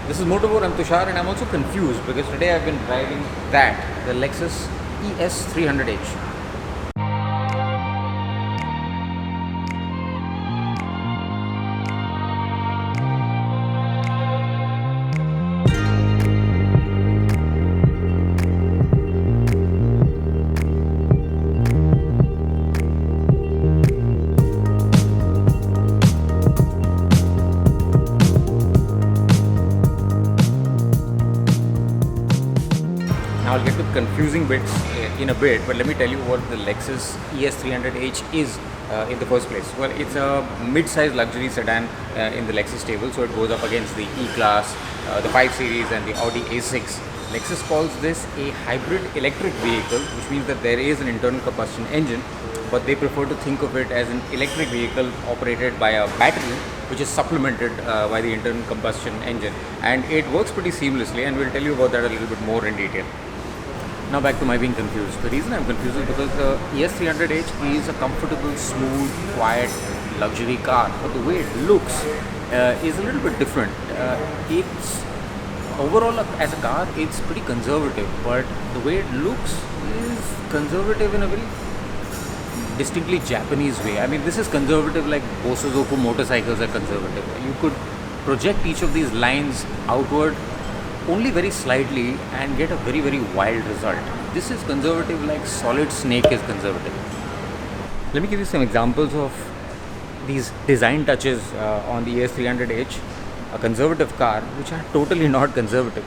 This is Motovore, I'm Tushar, and I'm also confused because today I've been driving the Lexus ES300h. Now I'll get to the confusing bits in a bit, but let me tell you what the Lexus ES300h is in the first place. Well, it's a mid-size luxury sedan in the Lexus stable, so it goes up against the E-Class, the 5 Series and the Audi A6. Lexus calls this a hybrid electric vehicle, which means that there is an internal combustion engine, but they prefer to think of it as an electric vehicle operated by a battery, which is supplemented by the internal combustion engine, and it works pretty seamlessly, and we'll tell you about that a little bit more in detail. Now back to my being confused. The reason I'm confused is because the ES300h is a comfortable, smooth, quiet, luxury car, but the way it looks is a little bit different. It's overall as a car, it's pretty conservative, but the way it looks is conservative in a very distinctly Japanese way. I mean, this is conservative like Bosozoku motorcycles are conservative. You could project each of these lines outward only very slightly and get a very, very wild result. This is conservative like Solid Snake is conservative. Let me give you some examples of these design touches on the ES300h, a conservative car, which are totally not conservative.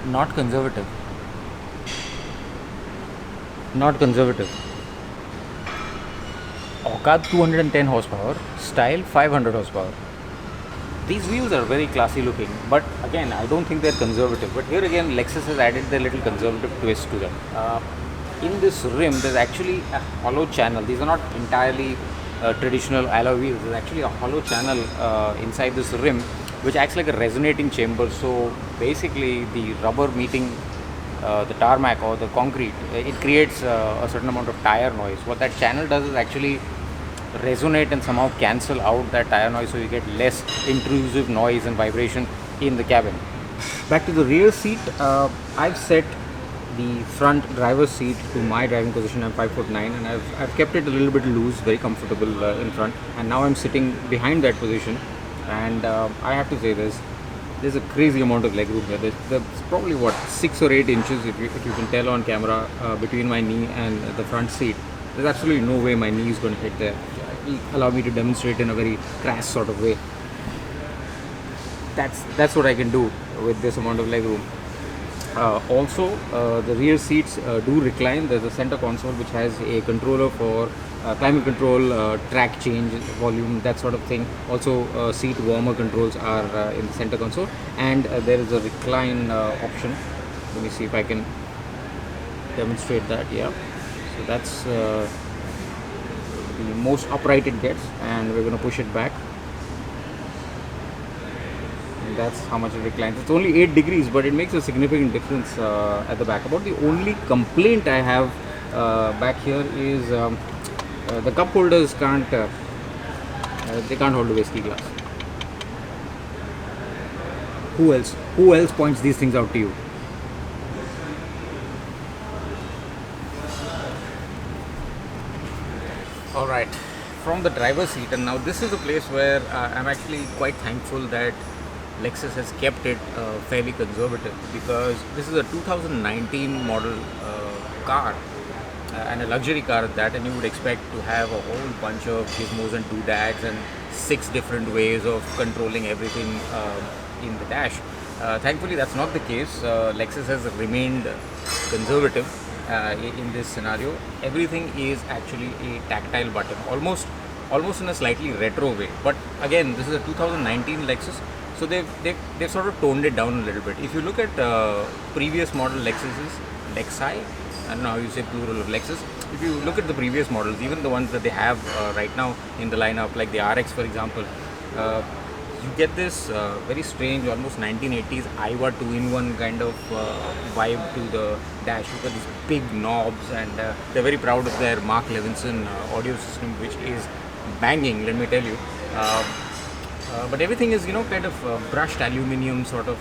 Not conservative. Not conservative. Okad 210 horsepower, style 500 horsepower. These wheels are very classy looking, but again, I don't think they're conservative. But here again, Lexus has added their little conservative twist to them. In this rim, there's actually a hollow channel. These are not entirely traditional alloy wheels. There's actually a hollow channel inside this rim, which acts like a resonating chamber. So basically, the rubber meeting the tarmac or the concrete, it creates a certain amount of tire noise. What that channel does is actually resonate and somehow cancel out that tire noise, so you get less intrusive noise and vibration in the cabin. Back to the rear seat, I've set the front driver's seat to my driving position. I'm 5'9", and I've kept it a little bit loose, very comfortable in front, and now I'm sitting behind that position, and I have to say there's a crazy amount of legroom here. There's probably 6 or 8 inches, if you can tell on camera, between my knee and the front seat. There's absolutely no way my knee is going to hit there. Allow me to demonstrate in a very crass sort of way. That's what I can do with this amount of legroom. Also, the rear seats do recline. There's a center console which has a controller for climate control, track change, volume, that sort of thing. Also, seat warmer controls are in the center console, and there is a recline option. Let me see if I can demonstrate that. Yeah, so that's the most upright it gets, and we're going to push it back, and that's how much it reclines. It's only 8 degrees, but it makes a significant difference at the back. About the only complaint I have back here is the cup holders can't hold a whiskey glass. Who else points these things out to you? Alright, from the driver's seat, and now this is a place where I'm actually quite thankful that Lexus has kept it fairly conservative, because this is a 2019 model car and a luxury car at that, and you would expect to have a whole bunch of gizmos and doodads and 6 different ways of controlling everything in the dash. Thankfully, that's not the case. Lexus has remained conservative in this scenario. Everything is actually a tactile button, almost in a slightly retro way. But again, this is a 2019 Lexus, so they've sort of toned it down a little bit. If you look at previous model Lexuses, Lexi, I don't know how you say plural of Lexus. If you look at the previous models, even the ones that they have right now in the lineup, like the RX for example, you get this very strange, almost 1980s Aiwa 2-in-1 kind of vibe to the dash. You've got these big knobs, and they're very proud of their Mark Levinson audio system, which is banging, let me tell you. But everything is, kind of brushed aluminium sort of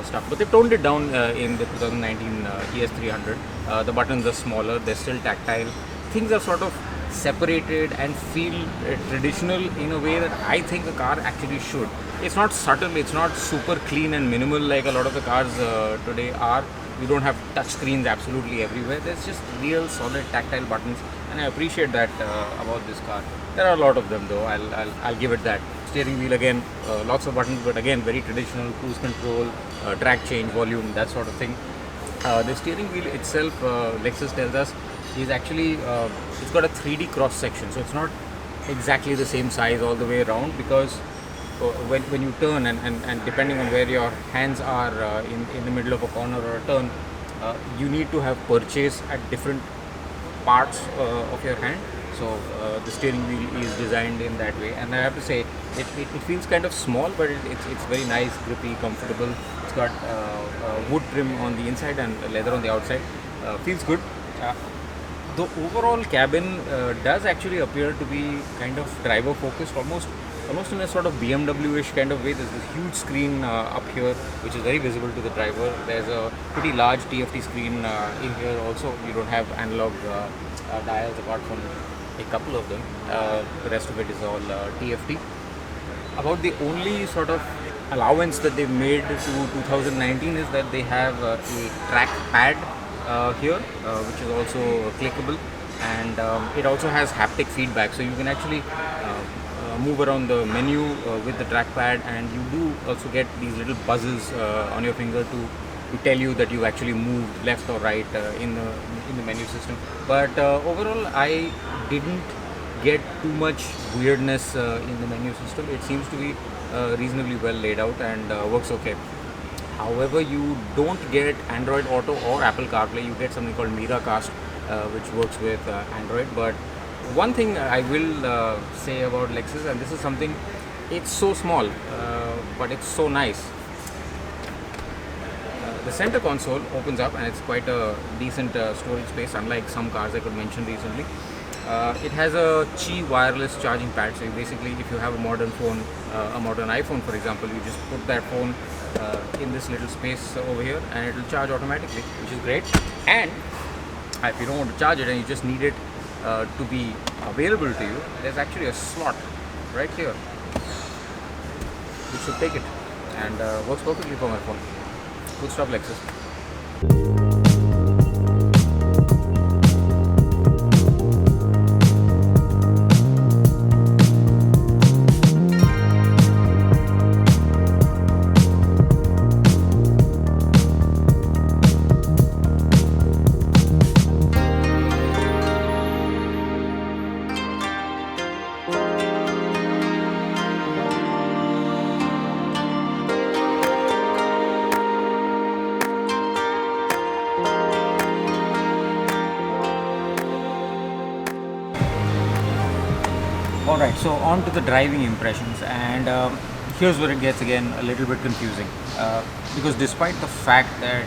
stuff. But they've toned it down in the 2019 ES300. The buttons are smaller, they're still tactile. Things are sort of separated and feel traditional in a way that I think a car actually should. It's not subtle, it's not super clean and minimal like a lot of the cars today are. You don't have touch screens absolutely everywhere. There's just real solid tactile buttons, and I appreciate that about this car. There are a lot of them though. I'll give it that. Steering wheel again, lots of buttons, but again very traditional. Cruise control, track change, volume, that sort of thing. The steering wheel itself, Lexus tells us, is actually it's got a 3D cross section, so it's not exactly the same size all the way around, because when you turn and depending on where your hands are in the middle of a corner or a turn, you need to have purchase at different parts of your hand. So the steering wheel is designed in that way, and I have to say it feels kind of small, but it's very nice, grippy, comfortable. It's got wood trim on the inside and leather on the outside. Feels good. The overall cabin does actually appear to be kind of driver focused, almost in a sort of BMW-ish kind of way. There's this huge screen up here, which is very visible to the driver. There's a pretty large TFT screen in here also. You don't have analog dials apart from a couple of them. The rest of it is all TFT. About the only sort of allowance that they've made to 2019 is that they have a track pad here, which is also clickable, and it also has haptic feedback, so you can actually move around the menu with the trackpad, and you do also get these little buzzes on your finger to tell you that you actually moved left or right in the menu system. But overall, I didn't get too much weirdness in the menu system. It seems to be reasonably well laid out and works okay. However, you don't get Android Auto or Apple CarPlay. You get something called Miracast, which works with Android. But one thing I will say about Lexus, and this is something, it's so small, but it's so nice. The center console opens up, and it's quite a decent storage space, unlike some cars I could mention recently. It has a Qi wireless charging pad, so you basically, if you have a modern phone, a modern iPhone for example, you just put that phone in this little space over here, and it will charge automatically, which is great. And if you don't want to charge it and you just need it to be available to you, there's actually a slot right here which should take it, and works perfectly for my phone. Good stuff, Lexus. Alright, so on to the driving impressions, and here's where it gets again a little bit confusing, because despite the fact that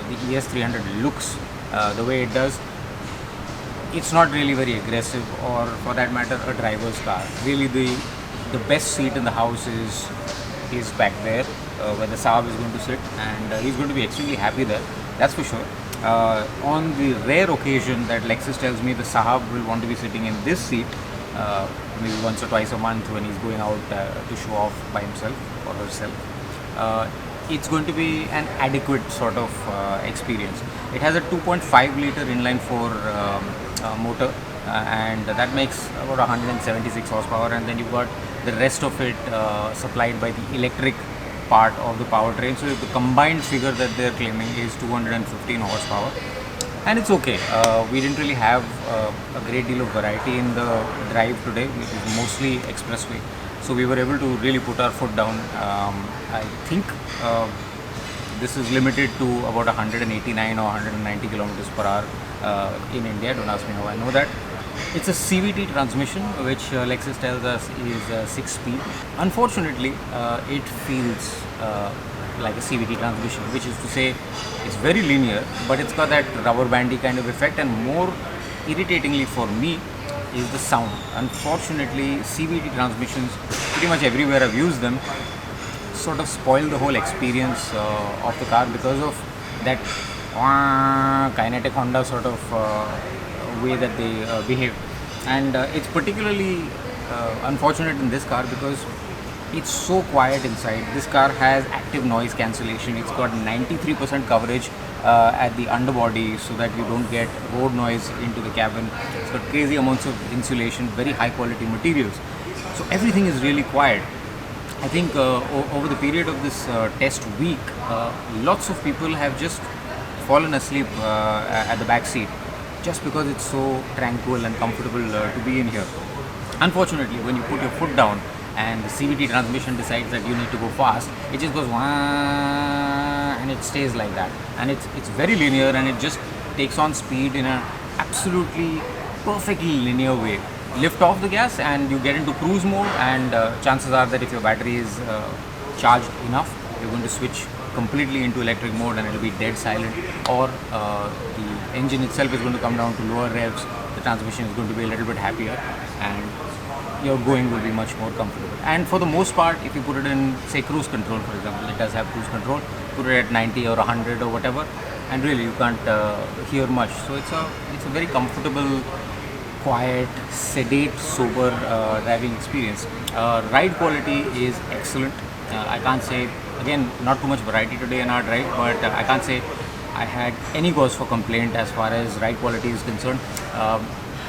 the ES300 looks the way it does, it's not really very aggressive, or for that matter a driver's car. Really the best seat in the house is back there, where the Saab is going to sit, and he's going to be extremely happy there, that's for sure. On the rare occasion that Lexus tells me the Saab will want to be sitting in this seat, maybe once or twice a month when he's going out to show off by himself or herself, it's going to be an adequate sort of experience. It has a 2.5 liter inline 4 motor, and that makes about 176 horsepower, and then you've got the rest of it supplied by the electric part of the powertrain. So the combined figure that they're claiming is 215 horsepower. And it's okay. We didn't really have a great deal of variety in the drive today, which is mostly expressway. So we were able to really put our foot down. I think this is limited to about 189 or 190 kilometers per hour in India. Don't ask me how I know that. It's a CVT transmission, which Lexus tells us is 6-speed. Unfortunately, it feels like a CVT transmission, which is to say it's very linear, but it's got that rubber bandy kind of effect, and more irritatingly for me, is the sound. Unfortunately, CVT transmissions, pretty much everywhere I've used them, sort of spoil the whole experience of the car because of that kinetic Honda sort of way that they behave. And it's particularly unfortunate in this car because it's so quiet inside. This car has active noise cancellation. It's got 93% coverage at the underbody so that you don't get road noise into the cabin. It's got crazy amounts of insulation, very high quality materials. So everything is really quiet. I think over the period of this test week, lots of people have just fallen asleep at the back seat just because it's so tranquil and comfortable to be in here. Unfortunately, when you put your foot down and the CVT transmission decides that you need to go fast, it just goes wah, and it stays like that. And it's very linear, and it just takes on speed in an absolutely perfectly linear way. Lift off the gas and you get into cruise mode, and chances are that if your battery is charged enough, you're going to switch completely into electric mode and it'll be dead silent, or the engine itself is going to come down to lower revs, the transmission is going to be a little bit happier, and your going will be much more comfortable. And for the most part, if you put it in, say, cruise control, for example, it does have cruise control, put it at 90 or 100 or whatever, and really you can't hear much. So it's a very comfortable, quiet, sedate, sober driving experience. Ride quality is excellent. I can't say, again, not too much variety today in our drive, but I can't say I had any cause for complaint as far as ride quality is concerned.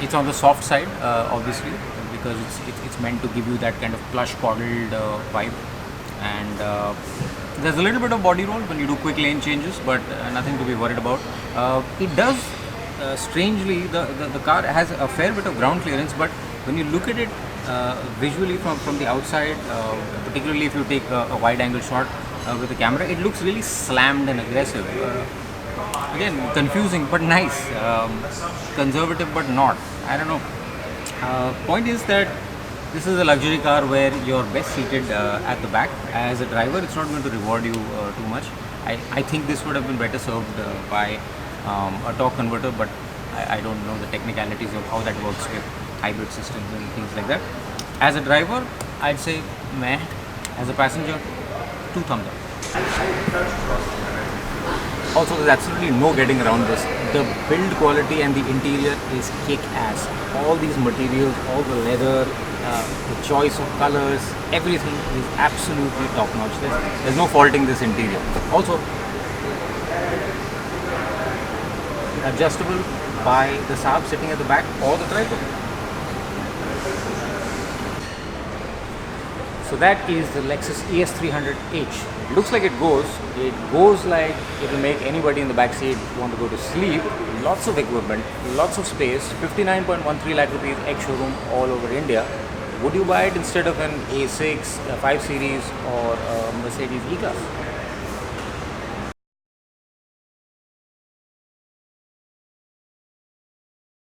It's on the soft side, obviously, because it's meant to give you that kind of plush, coddled vibe. And there's a little bit of body roll when you do quick lane changes, but nothing to be worried about. It does, strangely, the car has a fair bit of ground clearance, but when you look at it visually from the outside, particularly if you take a wide angle shot with the camera, it looks really slammed and aggressive. Again, confusing but nice, conservative but not. I don't know. Point is that this is a luxury car where you're best seated at the back. As a driver, it's not going to reward you too much. I think this would have been better served by a torque converter, but I don't know the technicalities of how that works with hybrid systems and things like that. As a driver, I'd say meh. As a passenger, 2 thumbs up. Also, there's absolutely no getting around this. The build quality and the interior is kick-ass. All these materials, all the leather, the choice of colors, everything is absolutely top-notch. There's no faulting this interior. Also, adjustable by the Saab sitting at the back or the driver. So that is the Lexus ES300h. Looks like it goes like it will make anybody in the back seat want to go to sleep. Lots of equipment, lots of space, 59.13 lakh rupees ex-showroom all over India. Would you buy it instead of an A6, a 5 Series or a Mercedes E-Class?